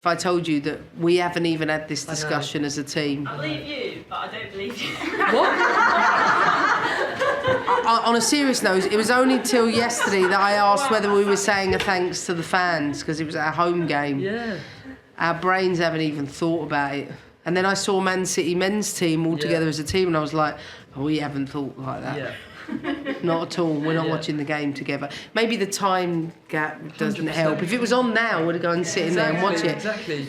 if I told you that we haven't even had this discussion as a team. I believe you, but I don't believe you. What? On a serious note, it was only till yesterday that I asked whether we were saying a thanks to the fans because it was our home game. Yeah. Our brains haven't even thought about it. And then I saw Man City men's team all together as a team, and I was like, oh, we haven't thought like that. Yeah. Not at all. We're not watching the game together. Maybe the time gap doesn't help. If it was on now, we'd go and sit in there and watch it. Exactly.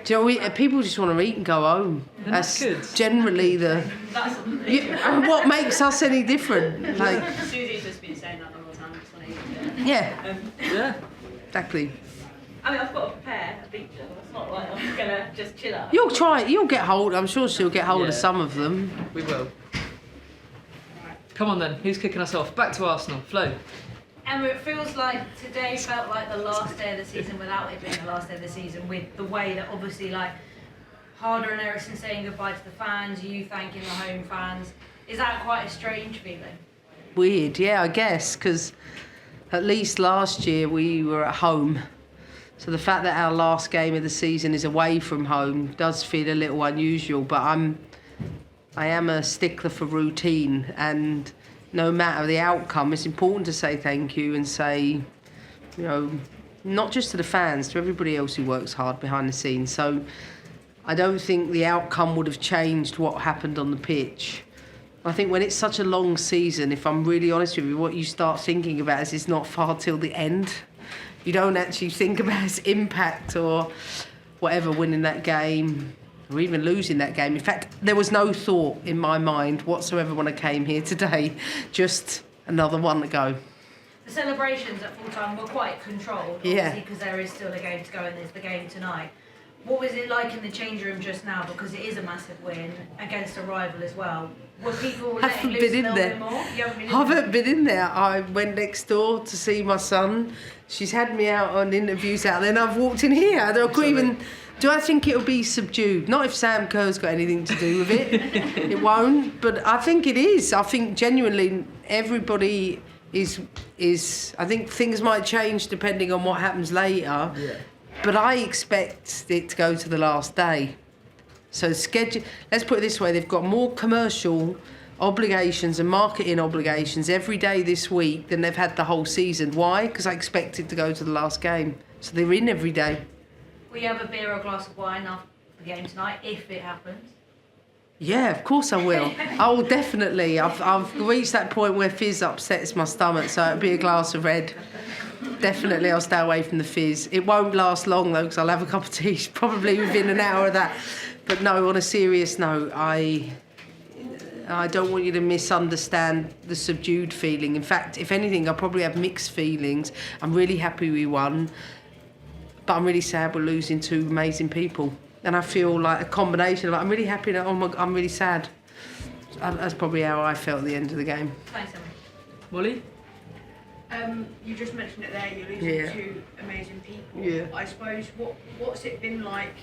Do you know, people just want to eat and go home. That's good. Generally the. And what makes us any different? Like. Susie's just been saying that the whole time. Just want to eat. Yeah. Yeah. Exactly. I mean, I've got to prepare a pizza. It's not like I'm gonna just chill out. You'll try it. You'll get hold. I'm sure she'll get hold of some of them. We will. Come on then, who's kicking us off? Back to Arsenal, Flo. Emma, it feels like today felt like the last day of the season without it being the last day of the season, with the way that obviously like Harder and Ericsson saying goodbye to the fans, you thanking the home fans. Is that quite a strange feeling? Weird, yeah, I guess, because at least last year we were at home. So the fact that our last game of the season is away from home does feel a little unusual, but I am a stickler for routine, and no matter the outcome, it's important to say thank you and say, you know, not just to the fans, to everybody else who works hard behind the scenes. So I don't think the outcome would have changed what happened on the pitch. I think when it's such a long season, if I'm really honest with you, what you start thinking about is it's not far till the end. You don't actually think about its impact or whatever, winning that game or even losing that game. In fact, there was no thought in my mind whatsoever when I came here today, just another one to go. The celebrations at full time were quite controlled, obviously, because there is still a game to go and there's the game tonight. What was it like in the change room just now? Because it is a massive win against a rival as well. Were people letting loose a little bit more? You haven't been in there. I went next door to see my son. She's had me out on interviews out there, and I've walked in here. I couldn't even. Do I think it'll be subdued? Not if Sam Kerr's got anything to do with it. It won't. But I think it is. I think genuinely everybody is. I think things might change depending on what happens later. Yeah. But I expect it to go to the last day. So schedule. Let's put it this way: they've got more commercial obligations and marketing obligations every day this week than they've had the whole season. Why? Because I expect it to go to the last game. So they're in every day. Will you have a beer or a glass of wine after the game tonight, if it happens? Yeah, of course I will. I will definitely. I've reached that point where fizz upsets my stomach, so it'll be a glass of red. Definitely, I'll stay away from the fizz. It won't last long though, because I'll have a cup of tea probably within an hour of that. But no, on a serious note, I don't want you to misunderstand the subdued feeling. In fact, if anything, I probably have mixed feelings. I'm really happy we won, but I'm really sad we're losing two amazing people. And I feel like a combination of like, I'm really happy that I'm really sad. That's probably how I felt at the end of the game. Thanks, Emma. Molly? You just mentioned it there, you're losing two amazing people. Yeah. I suppose, what's it been like,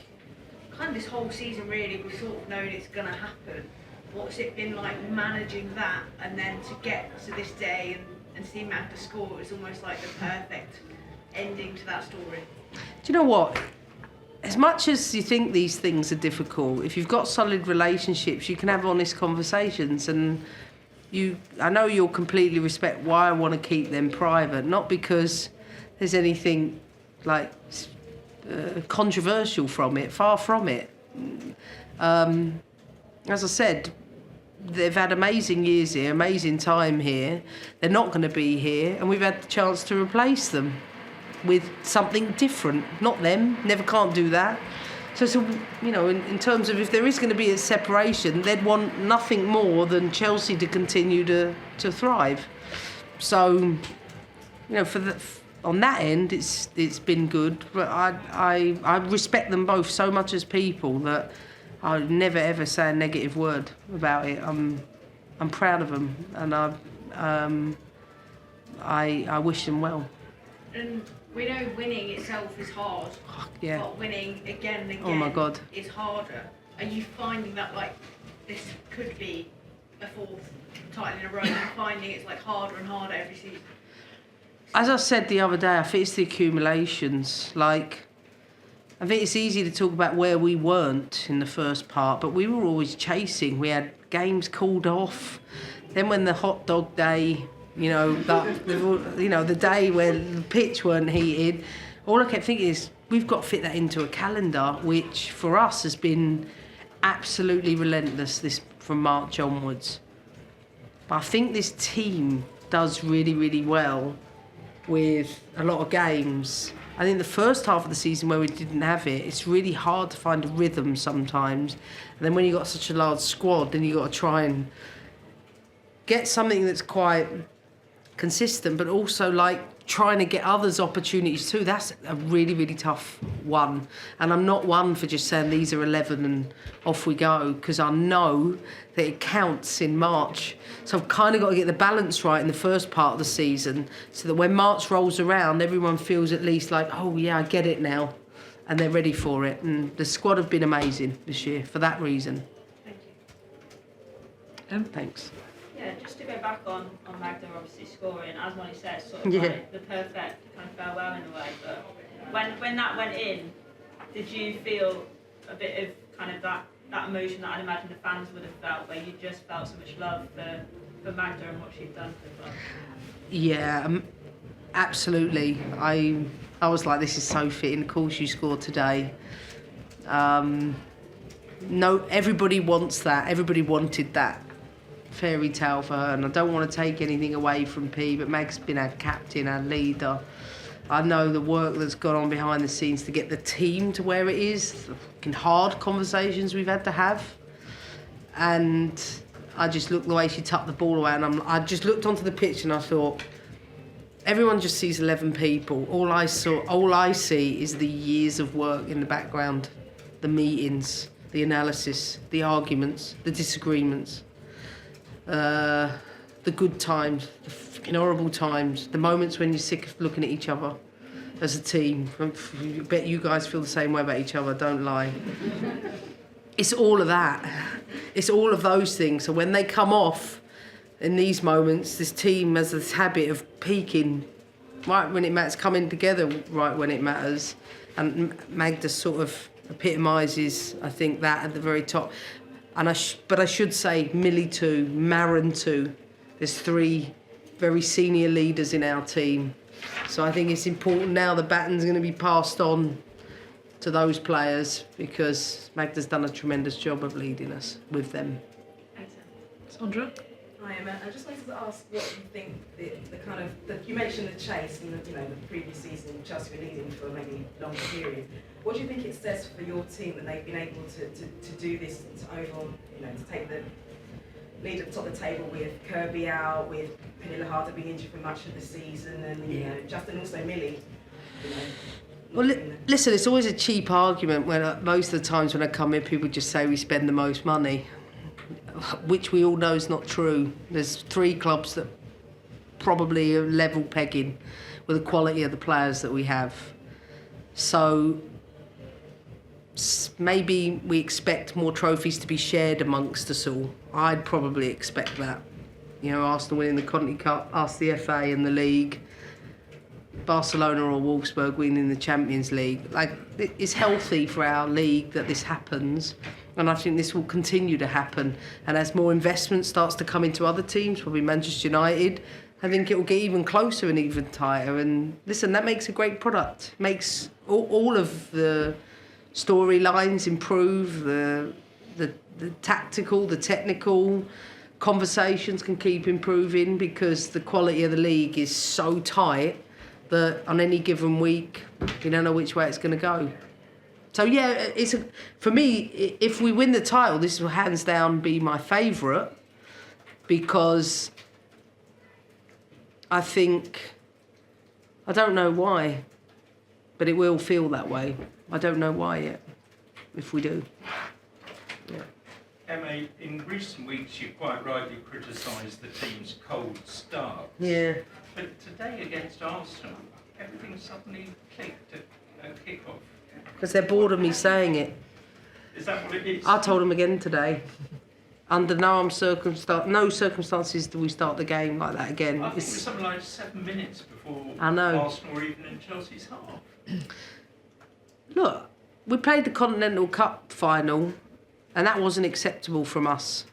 kind of this whole season really, we've sort of known it's going to happen. What's it been like managing that and then to get to this day and see Magda score? It was almost like the perfect ending to that story. Do you know what? As much as you think these things are difficult, if you've got solid relationships, you can have honest conversations. And I know you'll completely respect why I want to keep them private, not because there's anything like controversial from it, far from it. As I said, they've had amazing years here, amazing time here. They're not going to be here, and we've had the chance to replace them with something different. Not them, never can't do that. So you know, in terms of if there is going to be a separation, they'd want nothing more than Chelsea to continue to thrive. So, you know, on that end, it's been good. But I respect them both so much as people that I would never ever say a negative word about it. I'm proud of them, and I wish them well. And we know winning itself is hard, yeah. But winning again and again Oh my God. is harder. Are you finding that like this could be a fourth title in a row and finding it's like harder and harder every season? As I said the other day, I think it's the accumulations. Like, I think it's easy to talk about where we weren't in the first part, but we were always chasing. We had games called off. Then when the hot dog day, the day where the pitch weren't heated, all I kept thinking is we've got to fit that into a calendar, which for us has been absolutely relentless this from March onwards. But I think this team does really, really well with a lot of games. I think the first half of the season where we didn't have it, it's really hard to find a rhythm sometimes. And then when you've got such a large squad, then you've got to try and get something that's quite consistent, but also like trying to get others opportunities too. That's a really, really tough one. And I'm not one for just saying these are 11 and off we go, because I know that it counts in March. So I've kind of got to get the balance right in the first part of the season so that when March rolls around, everyone feels at least like, oh yeah, I get it now. And they're ready for it. And the squad have been amazing this year for that reason. Thank you. Thanks. Yeah, just to go back on Magda obviously scoring, as Molly said, sort of like the perfect kind of farewell in a way. But when that went in, did you feel a bit of kind of that emotion that I'd imagine the fans would have felt, where you just felt so much love for Magda and what she'd done for the club? Yeah, absolutely. I was like, this is so fitting. Of course you scored today. No, everybody wants that. Everybody wanted that fairy tale for her, and I don't want to take anything away from P, but Meg's been our captain, our leader. I know the work that's gone on behind the scenes to get the team to where it is, the fucking hard conversations we've had to have. And I just looked the way she tucked the ball away, and I just looked onto the pitch and I thought, everyone just sees 11 people. All I see is the years of work in the background, the meetings, the analysis, the arguments, the disagreements. The good times, the fucking horrible times, the moments when you're sick of looking at each other as a team. I bet you guys feel the same way about each other, don't lie. It's all of that. It's all of those things. So when they come off in these moments, this team has this habit of peaking right when it matters, coming together right when it matters. And Magda sort of epitomises, I think, that at the very top. And but I should say Millie too, Maren too. There's 3 very senior leaders in our team. So I think it's important now the baton's going to be passed on to those players, because Magda's done a tremendous job of leading us with them. Sandra? Hi, Emma. I just wanted to ask what you think the kind of you mentioned the chase and the previous season Chelsea were leading for maybe longer period. What do you think it says for your team that they've been able to do this, to take the lead at the top of the table with Kirby out, with Penilla Harder being injured for much of the season, and Justin also Millie. Well, listen, it's always a cheap argument when most of the times when I come in, people just say we spend the most money, which we all know is not true. There's 3 clubs that probably are level pegging with the quality of the players that we have. So maybe we expect more trophies to be shared amongst us all. I'd probably expect that. Arsenal winning the Conti Cup, us the FA and the League, Barcelona or Wolfsburg winning the Champions League. Like, it's healthy for our league that this happens, and I think this will continue to happen. And as more investment starts to come into other teams, probably Manchester United, I think it will get even closer and even tighter. And listen, that makes a great product. It makes all of the storylines improve, the tactical, the technical conversations can keep improving, because the quality of the league is so tight that on any given week you don't know which way it's going to go. So yeah, for me, if we win the title, this will hands down be my favourite, because I think, I don't know why, but it will feel that way. I don't know why yet, if we do. Yeah. Emma, in recent weeks you've quite rightly criticised the team's cold start. Yeah. But today against Arsenal, everything suddenly clicked at kick-off. Because they're bored of me saying it. Is that what it is? I told them again today. Under no circumstances do we start the game like that again. I think it was something like 7 minutes before I know. Arsenal were even in Chelsea's half. Look, we played the Continental Cup final, and that wasn't acceptable from us.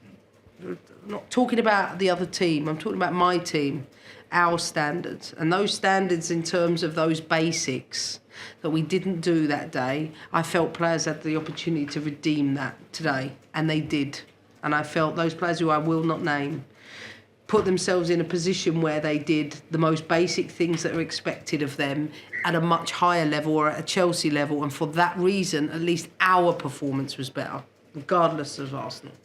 I'm not talking about the other team, I'm talking about my team, our standards. And those standards in terms of those basics that we didn't do that day, I felt players had the opportunity to redeem that today, and they did. And I felt those players who I will not name put themselves in a position where they did the most basic things that are expected of them at a much higher level or at a Chelsea level, and for that reason, at least our performance was better, regardless of Arsenal.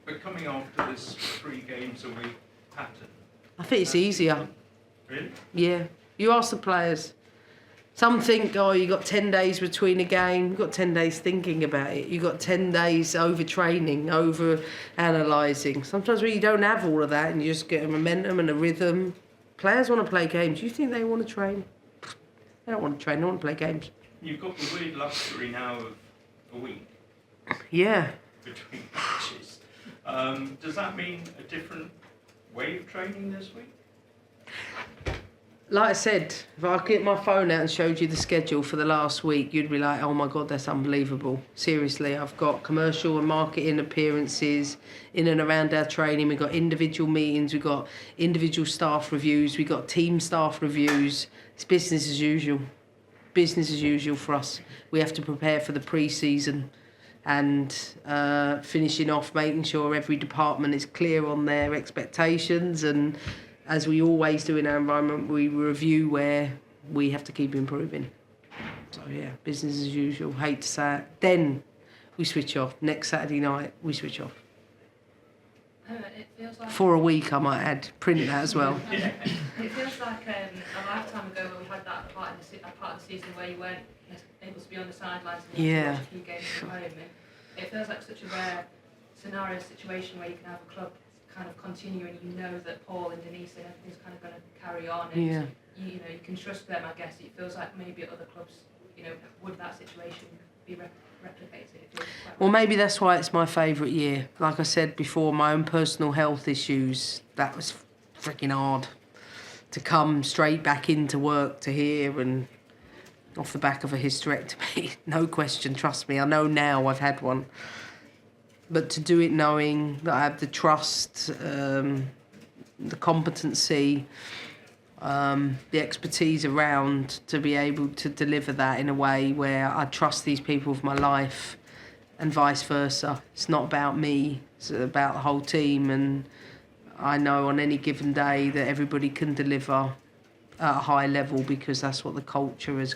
But coming after this 3 games a week pattern, I think it's easier. really? Yeah. You ask the players. Some think, oh, you got 10 days between a game. You've got 10 days thinking about it. You've got 10 days over-training, over-analysing. Sometimes when you don't have all of that and you just get a momentum and a rhythm, players want to play games. Do you think they want to train? They don't want to train. They want to play games. You've got the weird luxury now of a week Yeah. between matches. Does that mean a different way of training this week? Like I said, if I get my phone out and showed you the schedule for the last week, you'd be like, oh my God, that's unbelievable. Seriously, I've got commercial and marketing appearances in and around our training. We've got individual meetings, we've got individual staff reviews, we've got team staff reviews. It's business as usual. Business as usual for us. We have to prepare for the pre-season and finishing off, making sure every department is clear on their expectations, and as we always do in our environment, we review where we have to keep improving. So yeah, business as usual. Hate to say it. Then we switch off. Next Saturday night, we switch off. It feels like For a week, I might add. Print that as well. it feels like a lifetime ago when we had that part of the season where you weren't able to be on the sidelines and you had to watch a few games from home. And it feels like such a rare scenario, situation where you can have a club kind of continue and you know that Paul and Denise and everything's kind of going to carry on, and you know you can trust them. I guess it feels like maybe at other clubs, you know, would that situation be replicated? It feels quite Well, maybe that's why it's my favourite year. Like I said before, my own personal health issues, that was freaking hard to come straight back into work to here and off the back of a hysterectomy. No question, trust me. I know now I've had one. But to do it knowing that I have the trust, the competency, the expertise around to be able to deliver that in a way where I trust these people with my life and vice versa. It's not about me, it's about the whole team, and I know on any given day that everybody can deliver at a high level because that's what the culture has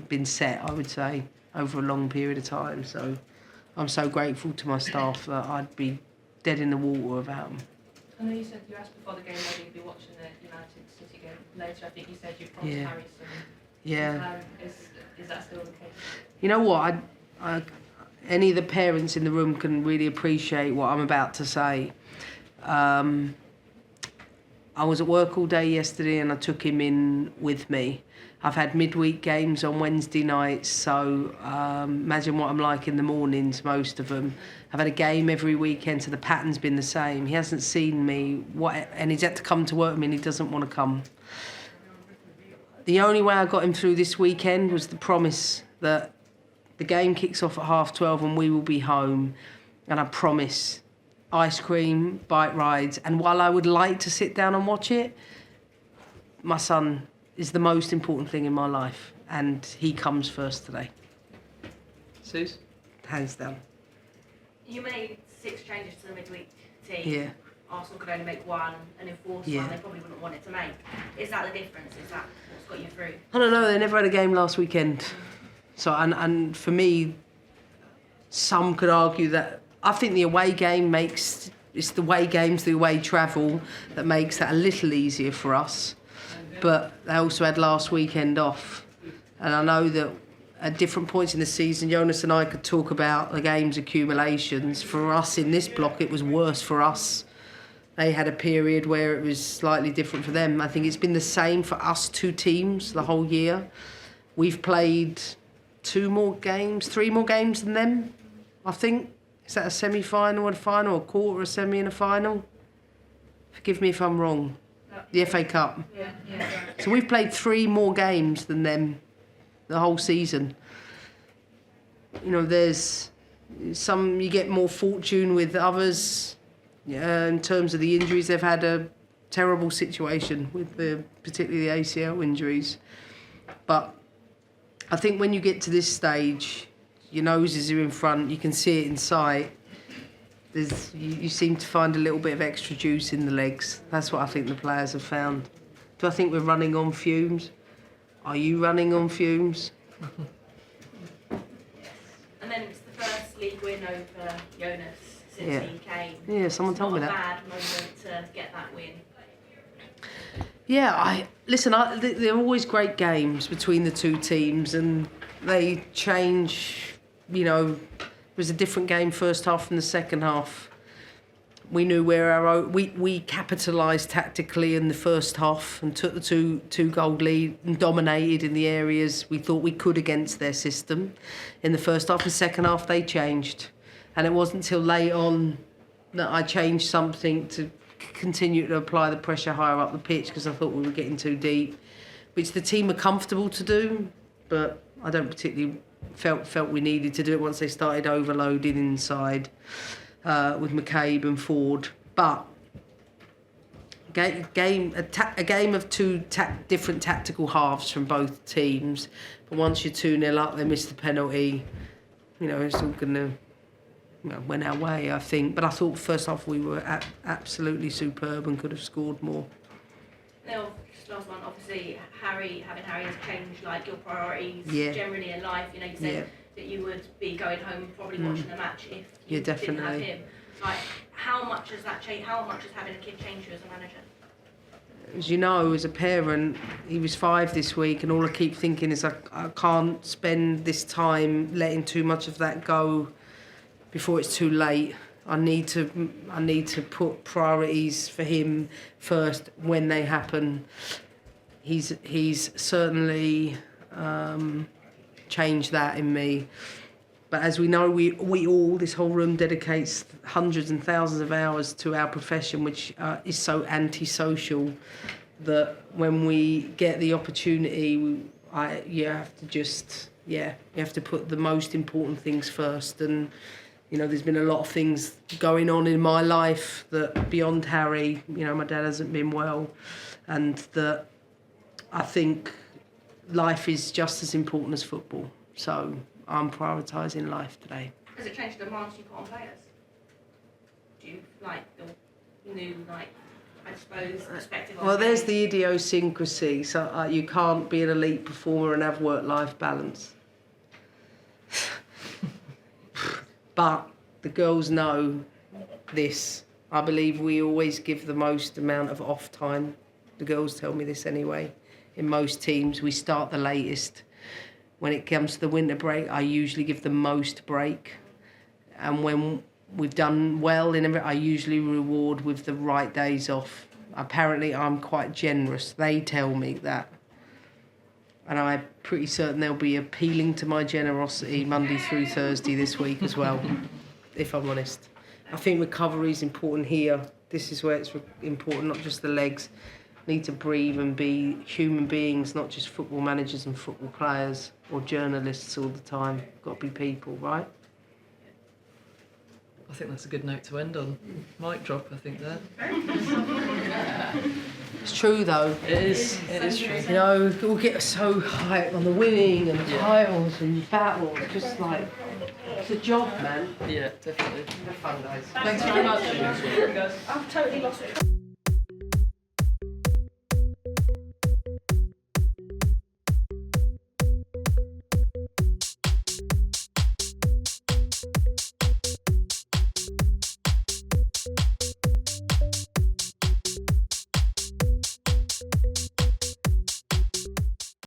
been set, I would say, over a long period of time. So I'm so grateful to my staff that I'd be dead in the water without them. I know you said you asked before the game whether you'd be watching the United City game later. I think you said you'd probably carry some. Yeah. Is that still the case? You know what? Any of the parents in the room can really appreciate what I'm about to say. I was at work all day yesterday and I took him in with me. I've had midweek games on Wednesday nights, so imagine what I'm like in the mornings, most of them. I've had a game every weekend, so the pattern's been the same. He hasn't seen me, and he's had to come to work with me and he doesn't want to come. The only way I got him through this weekend was the promise that the game kicks off at 12:30 and we will be home, and I promise ice cream, bike rides, and while I would like to sit down and watch it, my son is the most important thing in my life, and he comes first today. Suze? Hands down. You made 6 changes to the midweek team. Yeah. Arsenal could only make 1 and enforce Yeah. 1 they probably wouldn't want it to make. Is that the difference? Is that what's got you through? I don't know, they never had a game last weekend. So, and for me, some could argue that I think the away game it's the away games, the away travel that makes that a little easier for us. But they also had last weekend off. And I know that at different points in the season, Jonas and I could talk about the games' accumulations. For us in this block, it was worse for us. They had a period where it was slightly different for them. I think it's been the same for us 2 teams the whole year. We've played 3 more games than them, I think. Is that a semi-final and a final, a quarter, a semi and a final? Forgive me if I'm wrong. The FA Cup. Yeah. So we've played 3 more games than them the whole season. you know, there's some you get more fortune with others. In terms of the injuries, they've had a terrible situation with particularly the ACL injuries. But I think when you get to this stage, your noses are in front, you can see it in sight. You seem to find a little bit of extra juice in the legs. That's what I think the players have found. Do I think we're running on fumes? Are you running on fumes? And then it's the first league win over Jonas since he came. Yeah, someone told me that. It's not a bad moment to get that win. Yeah, they're always great games between the two teams, and they change. You know, it was a different game first half from the second half. We knew where we capitalised tactically in the first half and took the two goal lead and dominated in the areas we thought we could against their system. In the first half and second half, they changed, and it wasn't until late on that I changed something to continue to apply the pressure higher up the pitch, because I thought we were getting too deep, which the team are comfortable to do, but I don't particularly felt we needed to do it once they started overloading inside with McCabe and Ford. But a game of two different tactical halves from both teams, but once you're 2-0 up, they miss the penalty, you know, it's all gonna went our way, I think. But I thought first half we were absolutely superb and could have scored more. Now, just last one, obviously having Harry has changed like your priorities generally in life. You know, you said that you would be going home probably watching the match if you didn't have him. Like, how much has that changed? How much has having a kid changed you as a manager? As you know, as a parent, he was 5 this week, and all I keep thinking is I can't spend this time letting too much of that go before it's too late. I need to put priorities for him first when they happen. He's certainly changed that in me. But as we know, we all, this whole room dedicates hundreds and thousands of hours to our profession, which is so antisocial that when we get the opportunity, you have to put the most important things first. And you know, there's been a lot of things going on in my life that beyond Harry, you know, my dad hasn't been well, and that I think life is just as important as football. So I'm prioritising life today. Has it changed the demands you put on players? Do you like the new, like, I suppose, perspective on Well, there's the idiosyncrasy. So you can't be an elite performer and have work-life balance. But the girls know this. I believe we always give the most amount of off time. The girls tell me this anyway. In most teams, we start the latest. When it comes to the winter break, I usually give the most break. And when we've done well in it, I usually reward with the right days off. Apparently, I'm quite generous. They tell me that. And I'm pretty certain they'll be appealing to my generosity Monday through Thursday this week as well, if I'm honest. I think recovery is important here. This is where it's important, not just the legs. Need to breathe and be human beings, not just football managers and football players or journalists all the time. Got to be people, right? I think that's a good note to end on. Mic drop, I think, there. It's true, though. It is true. You know, we'll get so hyped on the winning and titles and battles. Just like, it's a job, man. Yeah, definitely. Have fun, guys. Thanks very much. I've totally lost it.